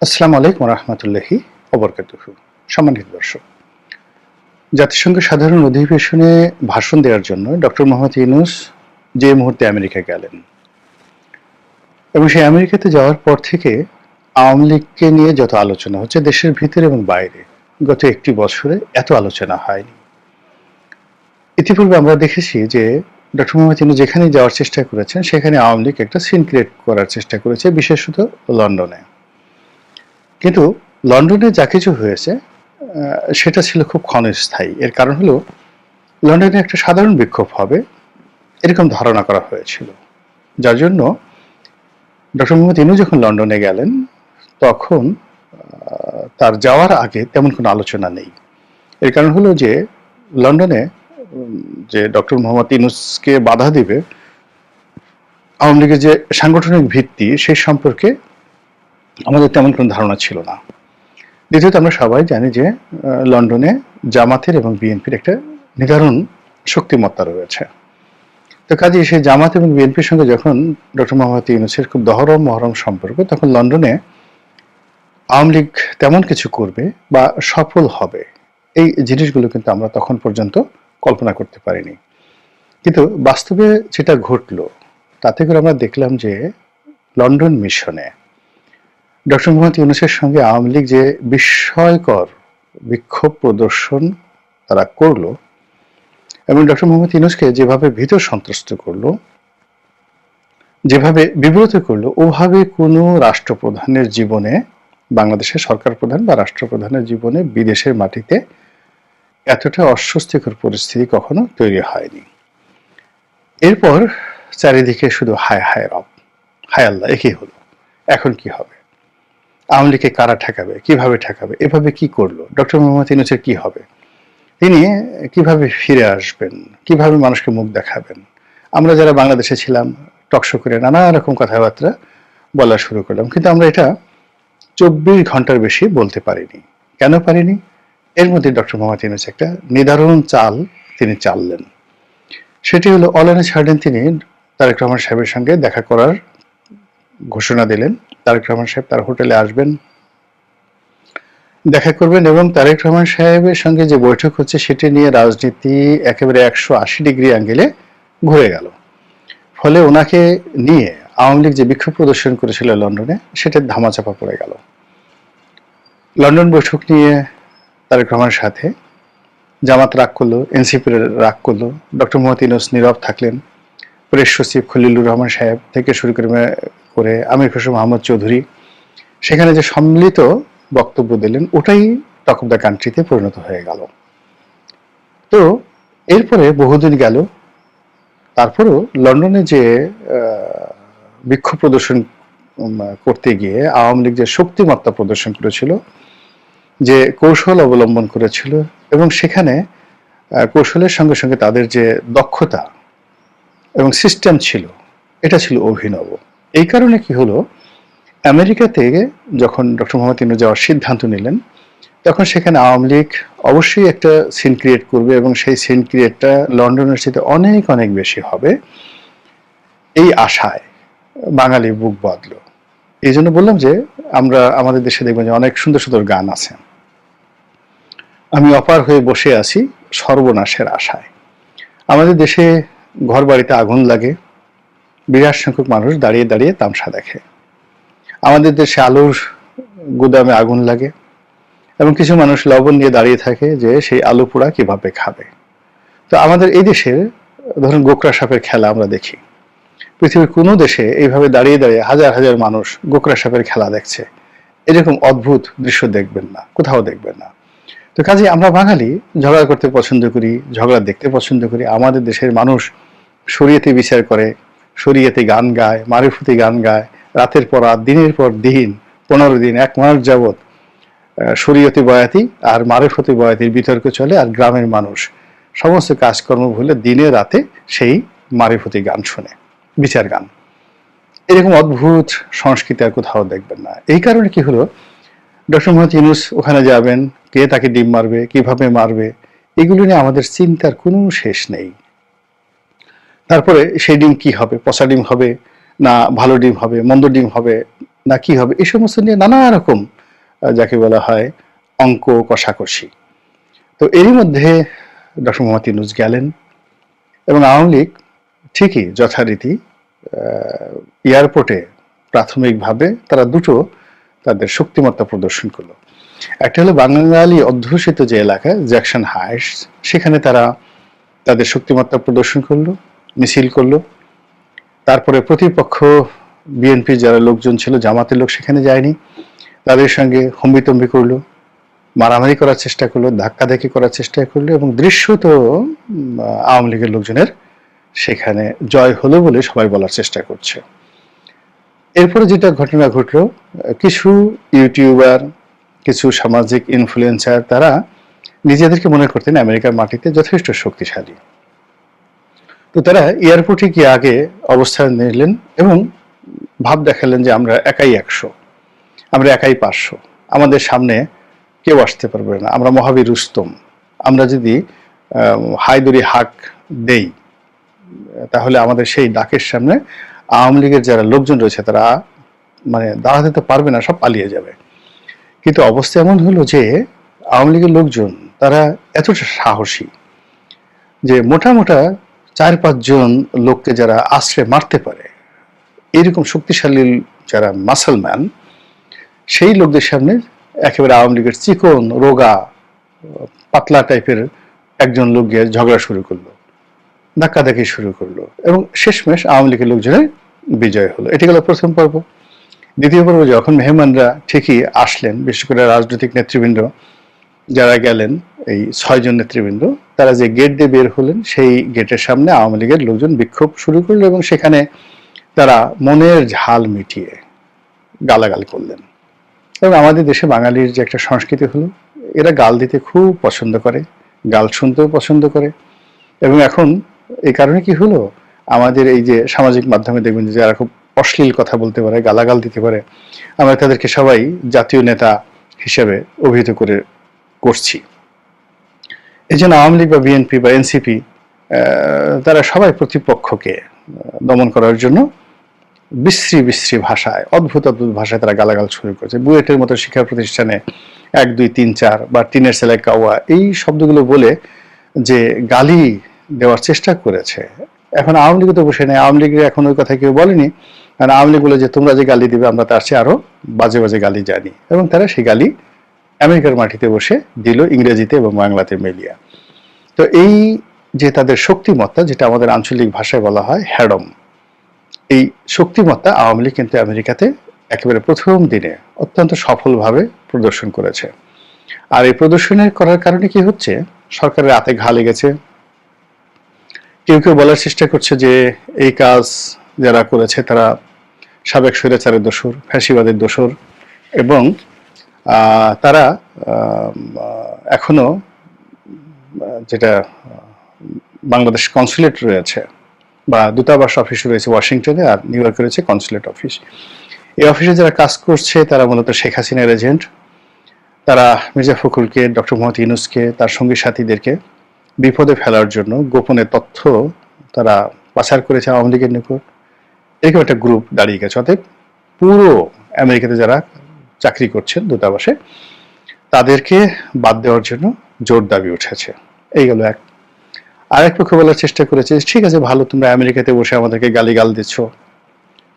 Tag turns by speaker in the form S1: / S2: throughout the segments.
S1: আসসালামু আলাইকুম রহমতুল্লাহি ওবরকাতুহু। সম্মানিত দর্শক, জাতিসংঘের সাধারণ অধিবেশনে ভাষণ দেওয়ার জন্য ডক্টর মোহাম্মদ ইউনূস যে মুহূর্তে আমেরিকা গেলেন এবং সেই আমেরিকাতে যাওয়ার পর থেকে আওয়ামী লীগকে নিয়ে যত আলোচনা হচ্ছে দেশের ভিতরে এবং বাইরে, গত একটি বছরে এত আলোচনা হয়নি। ইতিপূর্বে আমরা দেখেছি যে ডক্টর মোহাম্মদ ইউনূস যেখানেই যাওয়ার চেষ্টা করেছেন সেখানে আওয়ামী লীগ একটা সিন ক্রিয়েট করার চেষ্টা করেছে, বিশেষত লন্ডনে। কিন্তু লন্ডনে যা কিছু হয়েছে সেটা ছিল খুব ক্ষণস্থায়ী। এর কারণ হলো লন্ডনে একটা সাধারণ বিক্ষোভ হবে এরকম ধারণা করা হয়েছিল, যার জন্য ডক্টর মোহাম্মদ ইউনূস যখন লন্ডনে গেলেন তখন তার যাওয়ার আগে তেমন কোনো আলোচনা নেই। এর কারণ হলো যে লন্ডনে যে ডক্টর মোহাম্মদ ইউনূসকে বাধা দিবে আওয়ামী লীগের যে সাংগঠনিক ভিত্তি সেই সম্পর্কে আমাদের তেমন কোনো ধারণা ছিল না। দ্বিতীয়ত আমরা সবাই জানি যে লন্ডনে জামাতের এবং বিএনপির একটা নির্ধারণ শক্তিমত্তা রয়েছে। তো কাজে সেই জামাত এবং বিএনপির সঙ্গে যখন ডক্টর মোহাম্মদ ইউনূসের খুব দহরম মহরম সম্পর্ক, তখন লন্ডনে আওয়ামী লীগ তেমন কিছু করবে বা সফল হবে এই জিনিসগুলো কিন্তু আমরা তখন পর্যন্ত কল্পনা করতে পারিনি। কিন্তু বাস্তবে যেটা ঘটলো তাতে করে আমরা দেখলাম যে লন্ডন মিশনে ডক্টর মোহাম্মদ ইউনূসের সঙ্গে আওয়ামী লীগ যে বিস্ময়কর বিক্ষোভ প্রদর্শন তারা করলো এবং ডক্টর মোহাম্মদ ইউনূসকে যেভাবে ভীত সন্ত্রস্ত করলো, যেভাবে বিব্রত করলো, ওভাবে কোনো রাষ্ট্রপ্রধানের জীবনে, বাংলাদেশের সরকার প্রধান বা রাষ্ট্রপ্রধানের জীবনে বিদেশের মাটিতে এতটা অস্বস্তিকর পরিস্থিতি কখনো তৈরি হয়নি। এরপর চারিদিকে শুধু হায় হায় রব, হায় আল্লাহ, একই হলো, এখন কি হবে, আওয়ামী লীগকে কারা ঠেকাবে, কিভাবে ঠেকাবে, এভাবে কি করলো, ডক্টর মোহাম্মদ ইউনূসের কি হবে, তিনি কিভাবে ফিরে আসবেন, কিভাবে মানুষকে মুখ দেখাবেন। আমরা যারা বাংলাদেশে ছিলাম টকশো করে নানা রকম কথাবার্তা বলা শুরু করলাম, কিন্তু আমরা এটা 24 ঘন্টার বেশি বলতে পারিনি। কেন পারিনি? এর মধ্যে ডক্টর মোহাম্মদ ইউনূস একটা নিদারুণ চাল তিনি চাললেন। সেটি হলো অলানা ছাড়লেন, তিনি তারেক রহমান সাহেবের সঙ্গে দেখা করার ঘোষণা দিলেন। তারেক রহমান সাহেব তার হোটেলে আসবেন, দেখা করবেন এবং তারেক রহমান সাহেবের সঙ্গে যে বৈঠক হচ্ছে সেটি নিয়ে রাজনীতি একেবারে 180 ডিগ্রি অ্যাঙ্গেলে ঘুরে গেল। ফলে ওনাকে নিয়ে আওয়ামী লীগ যে বিক্ষোভ প্রদর্শন করেছিল লন্ডনে সেটা ধামাচাপা পড়ে গেল। লন্ডন বৈঠক নিয়ে তারেক রহমানের সাথে জামাত রাগ করলো, এনসিপি রাগ করলো, ডক্টর মোহাম্মদ ইউনূস নীরব থাকলেন। প্রেস সচিব খলিলুর রহমান সাহেব থেকে শুরু করে আমির খসরু মাহমুদ চৌধুরী সেখানে যে সম্মিলিত বক্তব্য দিলেন ওটাই টক অফ দ্য কান্ট্রিতে পরিণত হয়ে গেল। তো এরপরে বহুদিন গেল, তারপরেও লন্ডনে যে বিক্ষোভ প্রদর্শন করতে গিয়ে আওয়ামী লীগ যে শক্তিমত্তা প্রদর্শন করেছিল, যে কৌশল অবলম্বন করেছিল এবং সেখানে কৌশলের সঙ্গে সঙ্গে তাদের যে দক্ষতা এবং সিস্টেম ছিল এটা ছিল অভিনব। এই কারণে কি হলো, আমেরিকাতে যখন ডক্টর মোহাম্মদ ইউনূস যাওয়ার সিদ্ধান্ত নিলেন তখন সেখানে আওয়ামী লীগ অবশ্যই একটা সিন ক্রিয়েট করবে এবং সেই সিন ক্রিয়েটটা লন্ডনের চেয়ে অনেক অনেক বেশি হবে, এই আশায় বাঙালি বুক বাঁধলো। এই জন্য বললাম যে আমরা আমাদের দেশে দেখবেন যে অনেক সুন্দর সুন্দর গান আছে, আমি অপার হয়ে বসে আছি সর্বনাশের আশায়। আমাদের দেশে ঘর বাড়িতে আগুন লাগে, বিরাট সংখ্যক মানুষ দাঁড়িয়ে দাঁড়িয়ে তামসা দেখে। আমাদের দেশে আলুর গুদামে আগুন লাগে এবং কিছু মানুষ লবণ নিয়ে দাঁড়িয়ে থাকে যে সেই আলু পোড়া কিভাবে খাবে। তো আমাদের এই দেশের ধরুন গোকরা সাপের খেলা আমরা দেখি, পৃথিবীর কোনো দেশে এইভাবে দাঁড়িয়ে দাঁড়িয়ে হাজার হাজার মানুষ গোকরা সাপের খেলা দেখছে, এরকম অদ্ভুত দৃশ্য দেখবেন না, কোথাও দেখবেন না। তো কাজে আমরা বাঙালি ঝগড়া করতে পছন্দ করি, ঝগড়া দেখতে পছন্দ করি। আমাদের দেশের মানুষ শরীয়তে বিচার করে, শরীয়তে গান গায়, মারিফতি গান গায়, রাতের পর রাত, দিনের পর দিন, 15 দিন, 1 মাস যাবৎ শরীয়তি বয়াতি আর মারিফতি বয়াতির বিতর্ক চলে, আর গ্রামের মানুষ সমস্ত কাজকর্ম ভুলে দিনে রাতে সেই মারিফতি গান শুনে, বিচার গান। এরকম অদ্ভুত সংস্কৃতি আর কোথাও দেখবেন না। এই কারণে কি হলো, ডক্টর মোহাম্মদ ইউনূস ওখানে যাবেন, কে তাকে ডিম মারবে, কিভাবে মারবে, এগুলো নিয়ে আমাদের চিন্তার কোনো শেষ নেই। তারপরে সেই ডিম কি হবে, পচা ডিম হবে না ভালো ডিম হবে, মন্দ ডিম হবে, না কি হবে, এই সমস্ত নিয়ে নানা রকম যাকে বলা হয় অঙ্ক কষাকষি। তো এরই মধ্যে ডক্টর মোহাম্মদ ইউনূস গেলেন এবং আওয়ামী লীগ ঠিকই যথারীতি এয়ারপোর্টে প্রাথমিকভাবে তারা দুটো তাদের শক্তিমত্তা প্রদর্শন করলো। একটা হলো বাঙালি অধ্যুষিত যে এলাকা জ্যাকসন হাইটস, সেখানে তারা তাদের শক্তিমত্তা প্রদর্শন করলো, মিছিল করলো। তারপরে প্রতিপক্ষ বিএনপি যারা লোকজন ছিল, জামাতের লোক সেখানে যায়নি, তাদের সঙ্গে হম্বিতম্বি করলো, মারামারি করার চেষ্টা করলো, ধাক্কাধাক্কি করার চেষ্টা করলো এবং দৃশ্যত আওয়ামী লীগের লোকজনের সেখানে জয় হলো বলে সবাই বলার চেষ্টা করছে। এরপরে যেটা ঘটনা ঘটলো, কিছু ইউটিউবার, কিছু সামাজিক ইনফ্লুয়েন্সার তারা নিজেদেরকে মনে করতেন আমেরিকার মাটিতে যথেষ্ট শক্তিশালী। তো তারা এয়ারপোর্টে গিয়ে আগে অবস্থান নিলেন এবং ভাব দেখালেন যে আমরা একাই 100, আমরা একাই 500, আমাদের সামনে কেউ আসতে পারবে না, আমরা মহাবীর রুস্তম, আমরা যদি হায়দরি হাক দেই তাহলে আমাদের সেই ডাকের সামনে আওয়ামী লীগের যারা লোকজন রয়েছে তারা মানে দাঁড়াতে তো পারবে না, সব পালিয়ে যাবে। কিন্তু অবস্থা এমন হলো যে আওয়ামী লীগের লোকজন তারা এতটা সাহসী যে মোটা মোটা 4-5 জন লোককে যারা আশ্রে মারতে পারে, এইরকম শক্তিশালী যারা মাসলম্যান, সেই লোকদের সামনে একেবারে আওয়ামী লীগের চিকন রোগা পাতলা টাইপের একজন লোক গিয়ে ঝগড়া শুরু করলো, ধাক্কাধাক্কি শুরু করলো এবং শেষমেশ আওয়ামী লীগের লোকজনের বিজয় হলো। এটি গেল প্রথম পর্ব। দ্বিতীয় পর্ব যখন মেহমানরা ঠিকই আসলেন, বিশেষ করে রাজনৈতিক নেতৃবৃন্দ যারা গেলেন, এই 6 জন নেতৃবৃন্দ, তারা যে গেট দিয়ে বের হলেন সেই গেটের সামনে আওয়ামী লীগের লোকজন বিক্ষোভ শুরু করলো এবং সেখানে তারা মনের ঝাল মিটিয়ে গালাগাল করলেন। এবং আমাদের দেশে বাঙালির যে একটা সংস্কৃতি হলো, এরা গাল দিতে খুব পছন্দ করে, গাল শুনতেও পছন্দ করে। এবং এখন এই কারণে কি হলো, আমাদের এই যে সামাজিক মাধ্যমে দেখবেন যে যারা খুব অশ্লীল কথা বলতে পারে, গালাগাল দিতে পারে, আমরা তাদেরকে সবাই জাতীয় নেতা হিসেবে অভিহিত করছি। এই জন্য আওয়ামী লীগ বা বিএনপি বা এনসিপি তারা সবাই প্রতিপক্ষকে দমন করার জন্য বিশ্রী বিশ্রী ভাষায়, অদ্ভুত অদ্ভুত ভাষায় তারা গালাগাল শুরু করেছে। বুয়েটের মতো শিক্ষা প্রতিষ্ঠানে 1, 2, 3, 4 বা টিনের সেলাই কাওয়া এই শব্দগুলো বলে যে গালি দেওয়ার চেষ্টা করেছে। এখন আওয়ামী লীগ তো বসে নেই, আওয়ামী লীগের এখন ওই কথা কেউ বলেনি, কারণ আওয়ামী লীগ বলে যে তোমরা যে গালি দিবে আমরা তার চেয়ে আরো বাজে বাজে গালি জানি, এবং তারা সেই গালি আমেরিকার মাটিতে বসে দিল ইংরেজিতে এবং বাংলাতে মিলিয়ে। তো এই যে তাদের শক্তিমত্তা, যেটা আমাদের আঞ্চলিক ভাষায় বলা হয় হ্যাডম, এই শক্তিমত্তা আওয়ামী লীগ কিন্তু আমেরিকাতে একেবারে প্রথম দিনে অত্যন্ত সফলভাবে প্রদর্শন করেছে। আর এই প্রদর্শনের করার কারণে কি হচ্ছে, সরকারের হাতে ঘা লেগেছে। কেউ কেউ বলার চেষ্টা করছে যে এই কাজ যারা করেছে তারা সাবেক স্বৈরাচারের দোসর, ফ্যাসিবাদের দোসর, এবং তারা এখনো যেটা বাংলাদেশ কনসুলেট রয়েছে বা দূতাবাস অফিস রয়েছে ওয়াশিংটনে, আর নিউ ইয়র্কে রয়েছে কনসুলেট অফিস, এই অফিসে যারা কাজ করছে তারা মূলত শেখ হাসিনার এজেন্ট। তারা মির্জা ফখরুলকে, ডক্টর মোহাম্মদ ইউনূসকে, তার সঙ্গী সাথীদেরকে বিপদে ফেলার জন্য গোপনে তথ্য তারা পাচার করেছে আওয়ামী লীগের নিকট। এরকম একটা গ্রুপ দাঁড়িয়ে গেছে। অতএব পুরো আমেরিকাতে যারা চাকরি করছেন দূতাবাসে, তাদেরকে বাদ দেওয়ার জন্য জোর দাবি উঠেছে। এই গেল এক। আরেক পক্ষ বলার চেষ্টা করেছে, ঠিক আছে ভালো, তোমরা আমেরিকাতে বসে আমাদেরকে গালিগাল দিচ্ছ,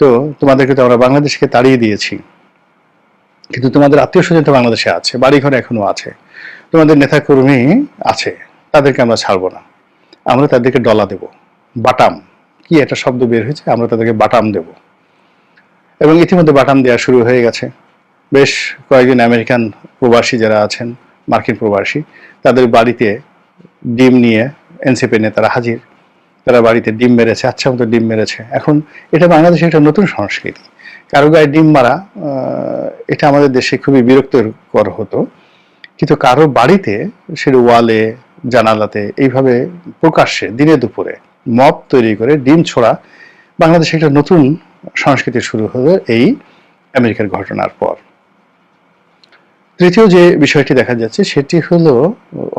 S1: তো তোমাদেরকে তো আমরা বাংলাদেশকে তাড়িয়ে দিয়েছি, কিন্তু তোমাদের আত্মীয় স্বজন তো বাংলাদেশে আছে, বাড়িঘর এখনো আছে, তোমাদের নেতাকর্মী আছে, তাদেরকে আমরা ছাড়বো না, আমরা তাদেরকে ডলা দেব, বাটাম, কি একটা শব্দ বের হয়েছে, আমরা তাদেরকে বাটাম দেব। এবং ইতিমধ্যে বাটাম দেওয়া শুরু হয়ে গেছে। বেশ কয়েকজন আমেরিকান প্রবাসী যারা আছেন, মার্কিন প্রবাসী, তাদের বাড়িতে ডিম নিয়ে এনসিপি নেতারা হাজির, তারা বাড়িতে ডিম মেরেছে, আচ্ছা মতো ডিম মেরেছে। এখন এটা বাংলাদেশে একটা নতুন সংস্কৃতি, কারো গায়ে ডিম মারা, এটা আমাদের দেশে খুবই বিরক্তিকর হতো, কিন্তু কারো বাড়িতে, সেটা ওয়ালে, জানালাতে, এইভাবে প্রকাশ্যে দিনে দুপুরে মব তৈরি করে ডিম ছোড়া বাংলাদেশে একটা নতুন সংস্কৃতি শুরু হলো এই আমেরিকার ঘটনার পর। তৃতীয় যে বিষয়টি দেখা যাচ্ছে সেটি হলো,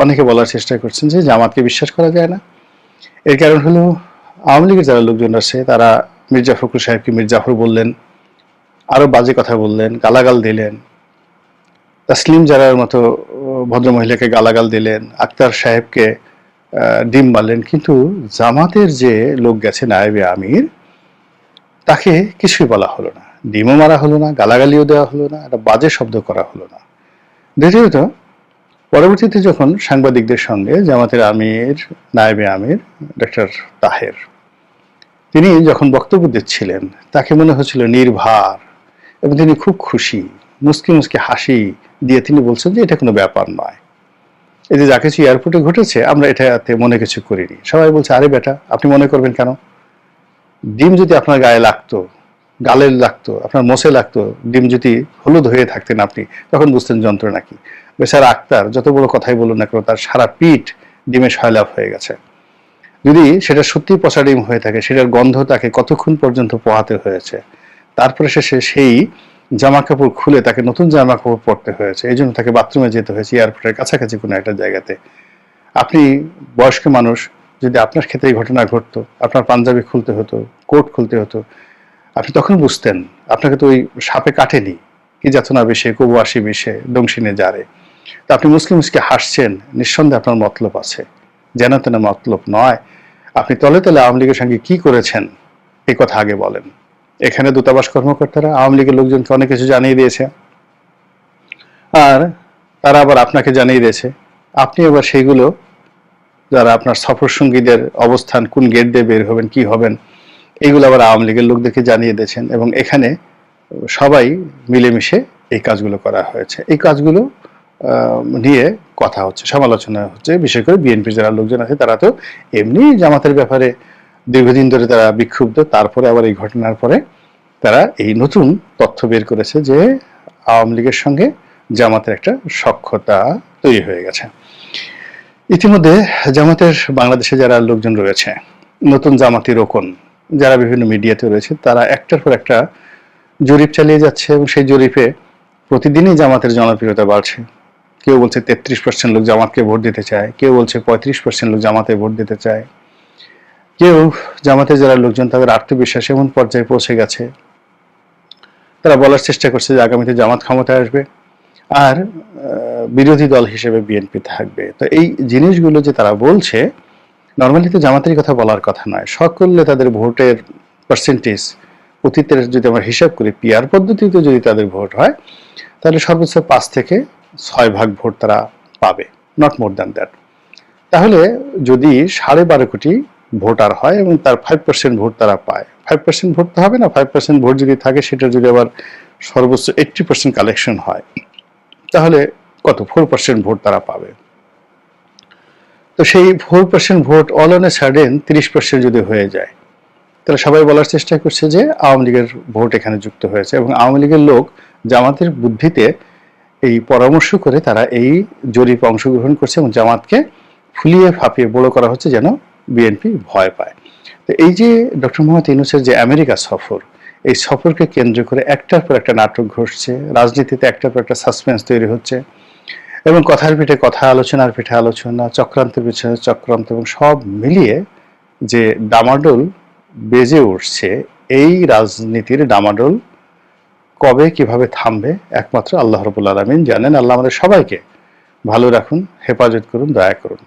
S1: অনেকে বলার চেষ্টা করছেন যে জামাতকে বিশ্বাস করা যায় না। এর কারণ হলো আওয়ামী লীগের যারা লোকজন আছে তারা মির্জা ফখরুল সাহেবকে মীর জাফর বললেন, আরো বাজে কথা বললেন, গালাগাল দিলেন, তাসলিম জারার মতো ভদ্রমহিলাকে গালাগাল দিলেন, আক্তার সাহেবকে ডিম মারলেন, কিন্তু জামাতের যে লোক গেছে নায়েবে আমির, তাকে কিছুই বলা হলো না, ডিমও মারা হলো না, গালাগালিও দেওয়া হলো না, একটা বাজে শব্দ করা হলো না। দ্বিতীয়ত, পরবর্তীতে যখন সাংবাদিকদের সঙ্গে জামাতের আমির, নায়েবে আমির ডক্টর তাহের, তিনি যখন বক্তব্য দিচ্ছিলেন, তাকে মনে হচ্ছিল নির্ভার এবং তিনি খুব খুশি, মুসকি মুসকি হাসি দিয়ে তিনি বলছেন যে এটা কোনো ব্যাপার নয়, এই যে যা কিছু এয়ারপোর্টে ঘটেছে আমরা এটাতে মনে কিছু করিনি। সবাই বলছে, আরে বেটা, আপনি মনে করবেন কেন? ডিম যদি আপনার গায়ে লাগতো, গালে লাগতো, আপনার মোষে লাগতো, ডিম যদি হলুদ হয়ে থাকতেন আপনি, তখন বুঝতেন যন্ত্রণা কি। বেচারা আক্তার যত বড় কথাই বলুন না কেন, তার সারা পিঠ ডিমে সয়লাভ হয়ে গেছে। যদি সেটা সত্যি পচা ডিম হয়ে থাকে, সেটার গন্ধ তাকে কতক্ষণ পর্যন্ত পোহাতে হয়েছে, তারপরে শেষে সেই জামা কাপড় খুলে তাকে নতুন জামা কাপড় পরতে হয়েছে, এই জন্য তাকে বাথরুমে যেতে হয়েছে এয়ারপোর্টের কাছাকাছি কোনো একটা জায়গাতে। আপনি বয়স্ক মানুষ, যদি আপনার ক্ষেত্রে এই ঘটনা ঘটতো, আপনার পাঞ্জাবি খুলতে হতো, কোট খুলতে হতো, আপনি তখন বুঝতেন আপনাকে তো ওই সাপে কাটেনি, কি যাতনা বেশে, কবু আসি বেশে, দংশিনে যারে। তা আপনি মুসকে হাসছেন, নিঃসন্দেহে আপনার মতলব আছে, যেন তেন মতলব নয়। আপনি তলে তলে আওয়ামী লীগের সঙ্গে কি করেছেন এই কথা আগে বলেন। এখানে দূতাবাস কর্মকর্তারা আওয়ামী লীগের লোকজনকে অনেক কিছু জানিয়ে দিয়েছে, আর তারা আবার আপনাকে জানিয়ে দিয়েছে, আপনি আবার সেইগুলো, যারা আপনার সফর সঙ্গীদের অবস্থান, কোন গেট দিয়ে বের হবেন, কি হবেন, এইগুলো আবার আওয়ামী লীগের লোকদেরকে জানিয়ে দিয়েছেন, এবং এখানে সবাই মিলেমিশে এই কাজগুলো করা হয়েছে। এই কাজগুলো নিয়ে কথা হচ্ছে, সমালোচনা হচ্ছে, বিশেষ করে বিএনপির যারা লোকজন আছে তারা তো এমনি জামাতের ব্যাপারে দীর্ঘদিন ধরে তারা বিক্ষুব্ধ, তারপরে আবার এই ঘটনার পরে তারা এই নতুন তথ্য বের করেছে যে আওয়ামী লীগের সঙ্গে জামাতের একটা সখ্যতা তৈরি হয়ে গেছে। ইতিমধ্যে জামাতের বাংলাদেশে যারা লোকজন রয়েছে, নতুন জামাতি রোকন যারা বিভিন্ন মিডিয়াতে রয়েছে, তারা একটার পর একটা জরিপ চালিয়ে যাচ্ছে, এবং সেই জরিপে প্রতিদিনই জামাতের জনপ্রিয়তা বাড়ছে। কেউ বলছে 33% লোক জামাতকে ভোট দিতে চায়, কেউ বলছে 35% লোক জামাতে ভোট দিতে চায়, কেউ জামাতের যারা লোকজন তাদের আত্মবিশ্বাস এমন পর্যায়ে পৌঁছে গেছে, তারা বলার চেষ্টা করছে যে আগামীতে জামাত ক্ষমতায় আসবে আর বিরোধী দল হিসেবে বিএনপি থাকবে। তো এই জিনিসগুলো যে তারা বলছে, নর্মালি তো জামাতেরই কথা বলার কথা নয়। সকলে তাদের ভোটের পার্সেন্টেজ অতীতের যদি আমরা হিসাব করি, পিআর পদ্ধতিতে যদি তাদের ভোট হয়, তাহলে সর্বোচ্চ 5 থেকে 6 ভাগ ভোট তারা পাবে, নট মোর দ্যান দ্যাট। তাহলে যদি 12.5 কোটি ভোটার হয় এবং তার 5% ভোট তারা পায়, 5% ভোট তো হবে না, 5% ভোট যদি থাকে সেটা যদি আবার সর্বোচ্চ 80% কালেকশন হয়, তাহলে কত 4% ভোট তারা পাবে। তো সেই 4% vote all on a sudden 30% যদি হয়ে যায়, তাহলে সবাই বলার চেষ্টা করছে যে আওয়ামী লীগের ভোট এখানে যুক্ত হয়েছে, এবং আওয়ামী লীগের লোক জামাতের বুদ্ধিতে এই পরামর্শ করে তারা এই জরিপে অংশগ্রহণ করছে, এবং জামাতকে ফুলিয়ে ফাঁপিয়ে বড় করা হচ্ছে যেন বিএনপি ভয় পায়। তো এই যে ডক্টর মোহাম্মদ ইউনূসের যে আমেরিকা সফর, এই সফরকে কেন্দ্র করে একটার পর একটা নাটক ঘটছে, রাজনীতিতে একটার পর একটা সাসপেন্স তৈরি হচ্ছে, এবং কথার পিঠে কথা, আলোচনার পিঠে আলোচনা, চক্রান্তের পিছনে চক্রান্ত, এবং সব মিলিয়ে যে ডামাডোল বেজে উঠছে, এই রাজনীতির ডামাডোল কবে কিভাবে থামবে একমাত্র আল্লাহ রাব্বুল আলামিন জানেন। আল্লাহ আমাদের সবাইকে ভালো রাখুন, হেফাজত করুন, দয়া করুন।